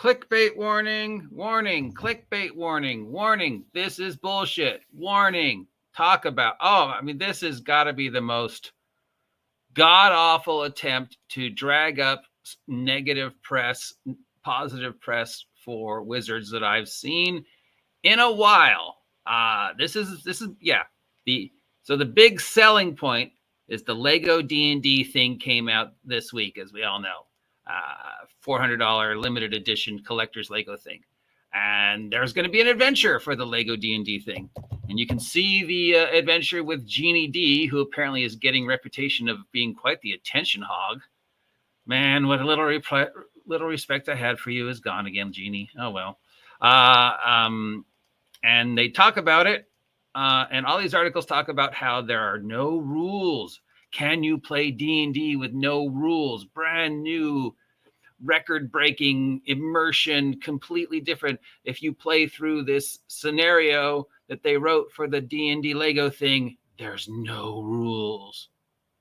Clickbait warning, warning, clickbait warning, warning. This is bullshit. Warning. Talk about, this has got to be the most god-awful attempt to drag up negative press, positive press for Wizards that I've seen in a while. The big selling point is the Lego D&D thing came out this week, as we all know. $400 limited edition collector's Lego thing. And there's going to be an adventure for the Lego D&D thing. And you can see the adventure with Gini D, who apparently is getting reputation of being quite the attention hog. Man, what a little respect I had for you is gone again, Gini. Oh, well. And they talk about it. And all these articles talk about how there are no rules. Can you play D&D with no rules? Brand new, record-breaking immersion, completely different. If you play through this scenario that they wrote for the D&D Lego thing, there's no rules.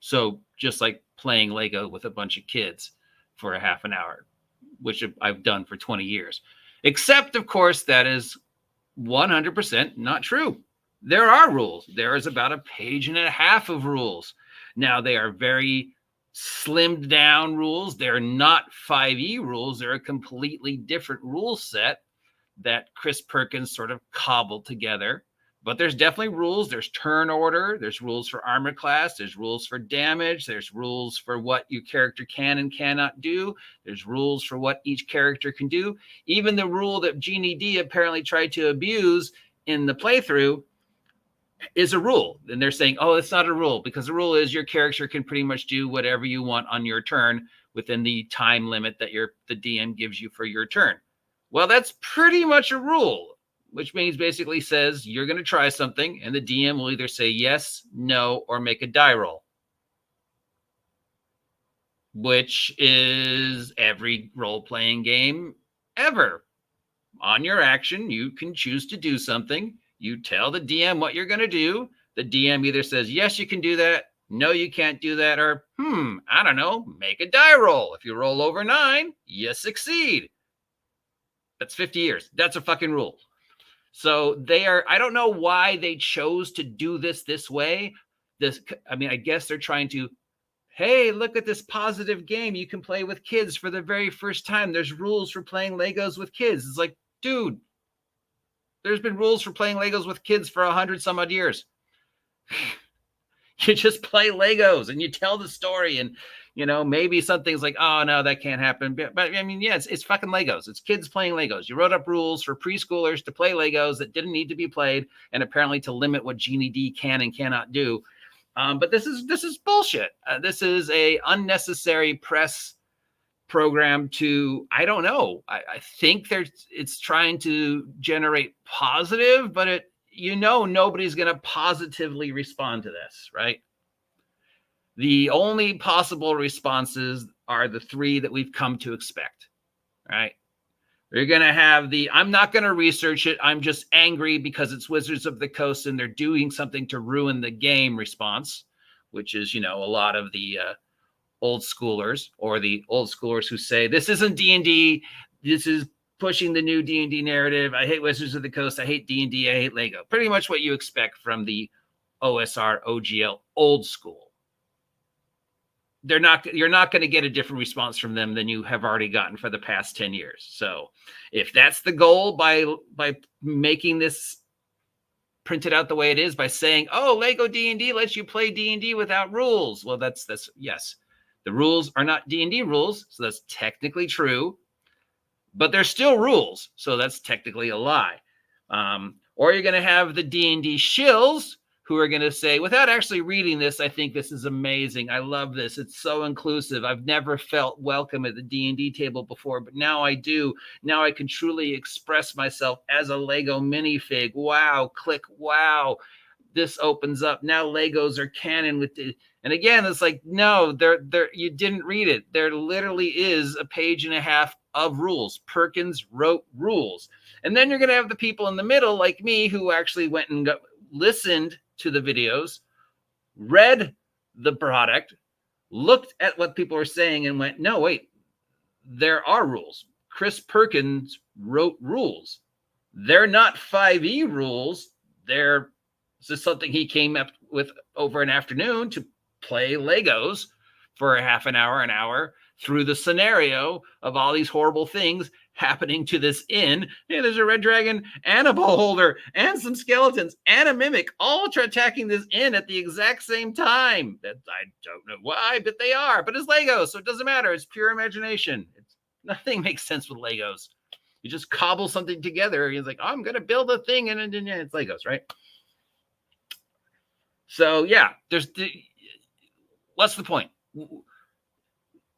So just like playing Lego with a bunch of kids for a half an hour, which I've done for 20 years. Except, of course, that is 100% not true. There are rules. There is about a page and a half of rules. Now, they are very slimmed down rules. They're not 5e rules. They're a completely different rule set that Chris Perkins sort of cobbled together. But there's definitely rules. There's turn order. There's rules for armor class. There's rules for damage. There's rules for what your character can and cannot do. There's rules for what each character can do. Even the rule that Genie D apparently tried to abuse in the playthrough is a rule. And they're saying, oh, it's not a rule, because the rule is your character can pretty much do whatever you want on your turn within the time limit that the DM gives you for your turn. Well, that's pretty much a rule, which means basically says you're going to try something and the DM will either say yes, no, or make a die roll, which is every role-playing game ever. On your action, you can choose to do something. You tell the DM what you're going to do. The DM either says, yes, you can do that. No, you can't do that. Or, I don't know, make a die roll. If you roll over 9, you succeed. That's 50 years. That's a fucking rule. So I don't know why they chose to do this way. I guess they're trying to, hey, look at this positive game you can play with kids for the very first time. There's rules for playing Legos with kids. It's like, dude, there's been rules for playing Legos with kids for 100 some odd years. You just play Legos and you tell the story, and maybe something's like, oh no, that can't happen. But it's fucking Legos. It's kids playing Legos. You wrote up rules for preschoolers to play Legos that didn't need to be played, and apparently to limit what Genie D can and cannot do. But this is bullshit. This is a unnecessary press program to, I don't know. I think it's trying to generate positive, but nobody's going to positively respond to this, right? The only possible responses are the three that we've come to expect, right? You're going to have I'm not going to research it. I'm just angry because it's Wizards of the Coast and they're doing something to ruin the game response, which is, a lot of the old schoolers, or the old schoolers who say, this isn't D&D. This is pushing the new D&D narrative. I hate Wizards of the Coast. I hate D&D. I hate Lego. Pretty much what you expect from the OSR, OGL, old school. You're not going to get a different response from them than you have already gotten for the past 10 years. So if that's the goal by making this printed out the way it is, by saying, oh, Lego D&D lets you play D&D without rules. Well, that's yes. The rules are not D&D rules, so that's technically true. But they're still rules, so that's technically a lie. Or you're going to have the D&D shills who are going to say, without actually reading this, I think this is amazing. I love this. It's so inclusive. I've never felt welcome at the D&D table before, but now I do. Now I can truly express myself as a Lego minifig. Wow, click, wow. This opens up. Now Legos are canon with the... And again, it's like, no, you didn't read it. There literally is a page and a half of rules. Perkins wrote rules. And then you're going to have the people in the middle, like me, who actually went and listened to the videos, read the product, looked at what people were saying and went, no, wait, there are rules. Chris Perkins wrote rules. They're not 5e rules. They're just something he came up with over an afternoon to play Legos for a half an hour through the scenario of all these horrible things happening to this inn. Hey, there's a red dragon and a bow holder and some skeletons and a mimic all attacking this inn at the exact same time. I don't know why, but they are. But it's Legos, so it doesn't matter. It's pure imagination. Nothing makes sense with Legos. You just cobble something together. He's like, oh, I'm going to build a thing, and it's Legos, right? So, yeah, what's the point?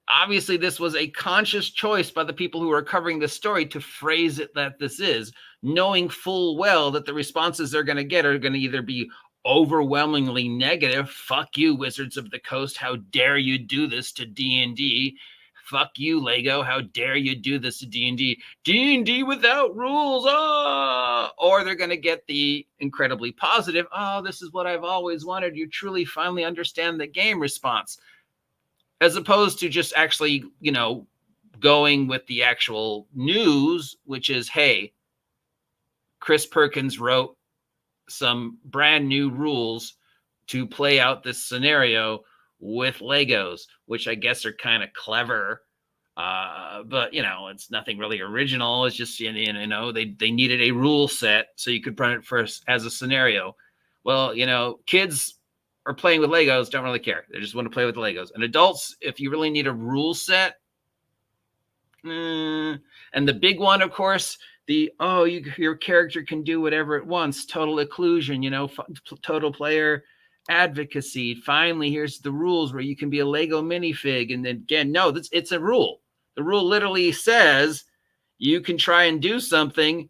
Obviously, this was a conscious choice by the people who are covering this story to phrase it that this is, knowing full well that the responses they're going to get are going to either be overwhelmingly negative. Fuck you, Wizards of the Coast. How dare you do this to D&D? Fuck you, Lego. How dare you do this to D&D? D&D without rules. Oh! Or they're going to get the incredibly positive, oh, this is what I've always wanted. You truly finally understand the game response. As opposed to just actually, going with the actual news, which is, hey, Chris Perkins wrote some brand new rules to play out this scenario with Legos, which I guess are kind of clever. But, it's nothing really original. It's just, they needed a rule set so you could run it first as a scenario. Well, kids are playing with Legos, don't really care. They just want to play with Legos. And adults, if you really need a rule set, and the big one, of course, your character can do whatever it wants, total occlusion, total player advocacy. Finally, here's the rules where you can be a Lego minifig. And then again, no, it's a rule. The rule literally says you can try and do something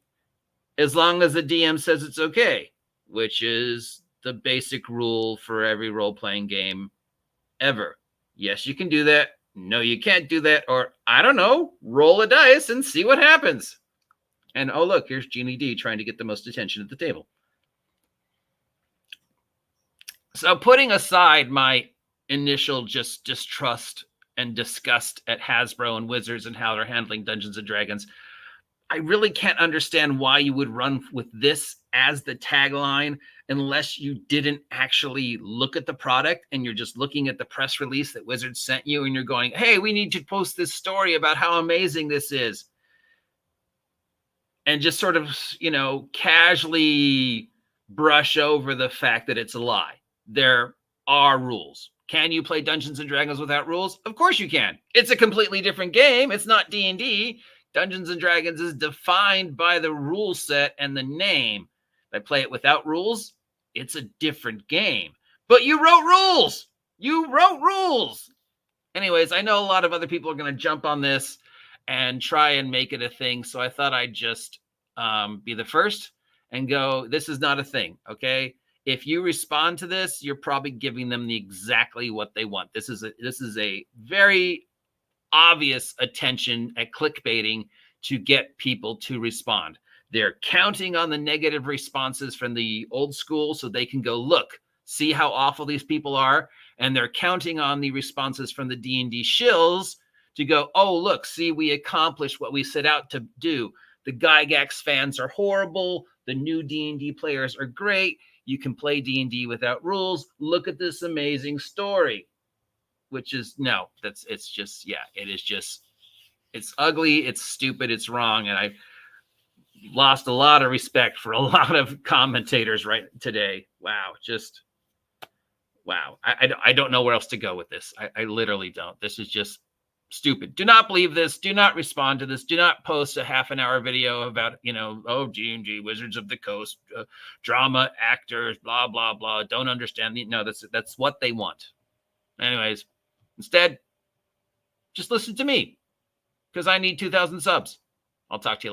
as long as the DM says it's okay, which is the basic rule for every role-playing game ever. Yes, you can do that. No, you can't do that. Or, I don't know, roll a dice and see what happens. And, oh, look, here's Genie D trying to get the most attention at the table. So putting aside my initial just distrust and disgust at Hasbro and Wizards and how they're handling Dungeons & Dragons, I really can't understand why you would run with this as the tagline unless you didn't actually look at the product and you're just looking at the press release that Wizards sent you and you're going, hey, we need to post this story about how amazing this is. And just sort of, casually brush over the fact that it's a lie. There are rules. Can you play Dungeons & Dragons without rules? Of course you can. It's a completely different game. It's not D&D. Dungeons & Dragons is defined by the rule set and the name. If I play it without rules, it's a different game. But you wrote rules. You wrote rules. Anyways, I know a lot of other people are going to jump on this and try and make it a thing. So I thought I'd just be the first and go, this is not a thing, okay? If you respond to this, you're probably giving them exactly what they want. This is a very obvious attention at clickbaiting to get people to respond. They're counting on the negative responses from the old school so they can go, look, see how awful these people are. And they're counting on the responses from the D&D shills to go, oh, look, see, we accomplished what we set out to do. The Gygax fans are horrible. The new D&D players are great. You can play D&D without rules. Look at this amazing story. Which is, no, it's ugly, it's stupid, it's wrong. And I lost a lot of respect for a lot of commentators right today. Wow. I don't know where else to go with this. I literally don't. This is just stupid. Do not believe this. Do not respond to this. Do not post a half an hour video about, G&G, Wizards of the Coast, drama, actors, blah, blah, blah. Don't understand. No, that's what they want. Anyways. Instead, just listen to me because I need 2,000 subs. I'll talk to you later.